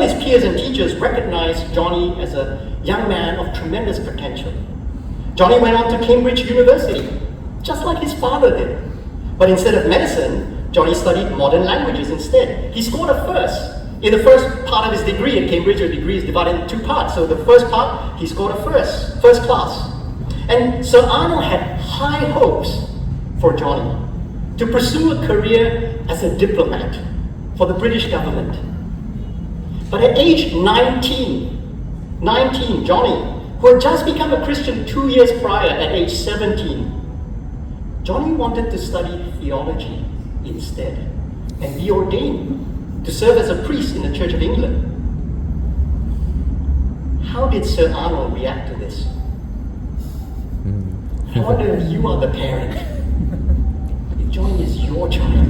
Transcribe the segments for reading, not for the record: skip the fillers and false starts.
all his peers and teachers recognized Johnny as a young man of tremendous potential. Johnny went on to Cambridge University, just like his father did. But instead of medicine, Johnny studied modern languages instead. He scored a first. In the first part of his degree at Cambridge, a degree is divided into two parts. So the first part, he scored a first class. And Sir Arnold had high hopes for Johnny to pursue a career as a diplomat for the British government. But at age 19, Johnny, who had just become a Christian 2 years prior at age 17, Johnny wanted to study theology instead and be ordained to serve as a priest in the Church of England. How did Sir Arnold react to this? I wonder if you are the parent. If Johnny is your child,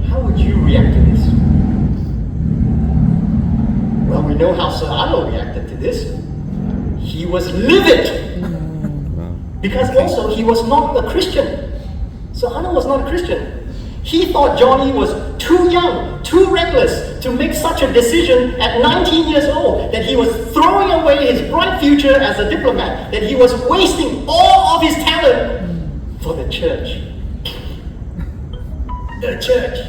how would you react to this? Well, we know how Sir Arnold reacted to this. He was livid. Because also he was not a Christian. Sir Arnold was not a Christian. He thought Johnny was too young, too reckless to make such a decision at 19 years old, that he was throwing away his bright future as a diplomat, that he was wasting all of his talent for the church. The church.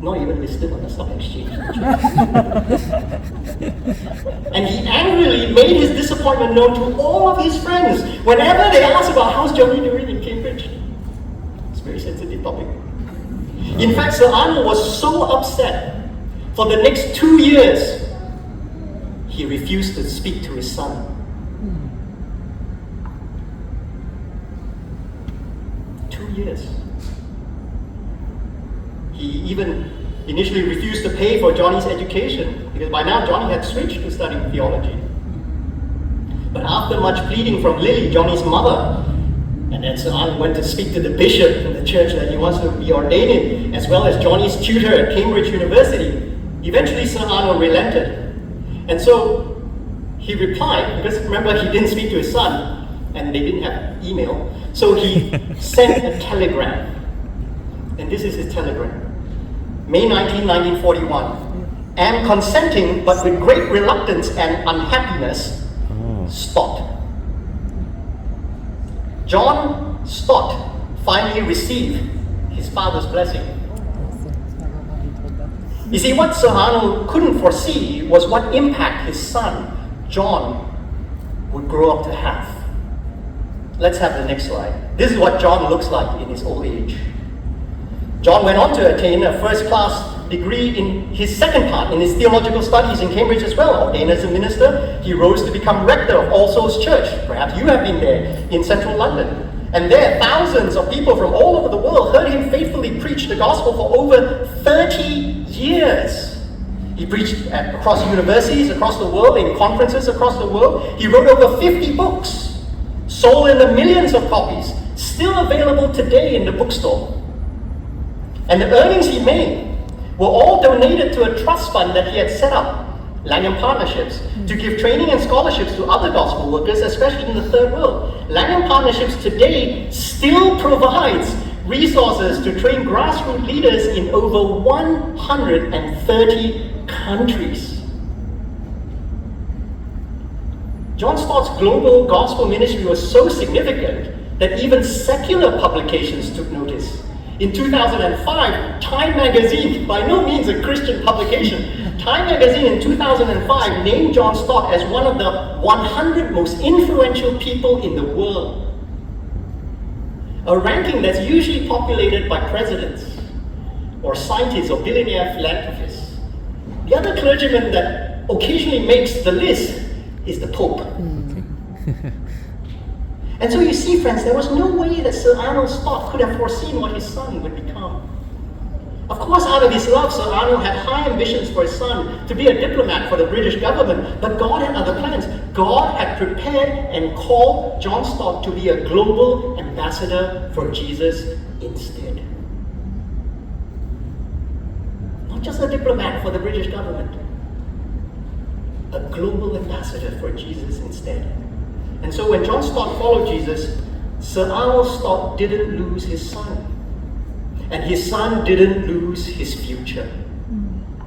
Not even listed on the stock exchange. And he angrily made his disappointment known to all of his friends whenever they asked about how's Johnny doing in Cambridge. It's a very sensitive topic. In fact, Sir Arnold was so upset, for the next 2 years, he refused to speak to his son. 2 years. He even initially refused to pay for Johnny's education, because by now Johnny had switched to studying theology. But after much pleading from Lily, Johnny's mother, and then Sir Arnold went to speak to the bishop in the church that he wants to be ordained in, as well as Johnny's tutor at Cambridge University, eventually Sir Arnold relented. And so he replied, because remember he didn't speak to his son, and they didn't have email, so he sent a telegram. And this is his telegram. May 19, 1941. Am consenting, but with great reluctance and unhappiness, Stott. John Stott finally received his father's blessing. You see, what Sir Arnold couldn't foresee was what impact his son, John, would grow up to have. Let's have the next slide. This is what John looks like in his old age. John went on to attain a first-class degree in his second part, in his theological studies in Cambridge as well. Ordained as a minister, he rose to become rector of All Souls Church. Perhaps you have been there, in central London. And there, thousands of people from all over the world heard him faithfully preach the gospel for over 30 years. He preached across universities across the world, in conferences across the world. He wrote over 50 books, sold in the millions of copies, still available today in the bookstore. And the earnings he made were all donated to a trust fund that he had set up, Langham Partnerships, to give training and scholarships to other gospel workers, especially in the third world. Langham Partnerships today still provides resources to train grassroots leaders in over 130 countries. John Stott's global gospel ministry was so significant that even secular publications took notice. In 2005, Time magazine, by no means a Christian publication, Time magazine in 2005 named John Stott as one of the 100 most influential people in the world. A ranking that's usually populated by presidents, or scientists, or billionaire philanthropists. The other clergyman that occasionally makes the list is the Pope. And so you see, friends, there was no way that Sir Arnold Stott could have foreseen what his son would become. Of course, out of his love, Sir Arnold had high ambitions for his son to be a diplomat for the British government, but God had other plans. God had prepared and called John Stott to be a global ambassador for Jesus instead. Not just a diplomat for the British government, a global ambassador for Jesus instead. And so when John Stott followed Jesus, Sir Arnold Stott didn't lose his son. And his son didn't lose his future.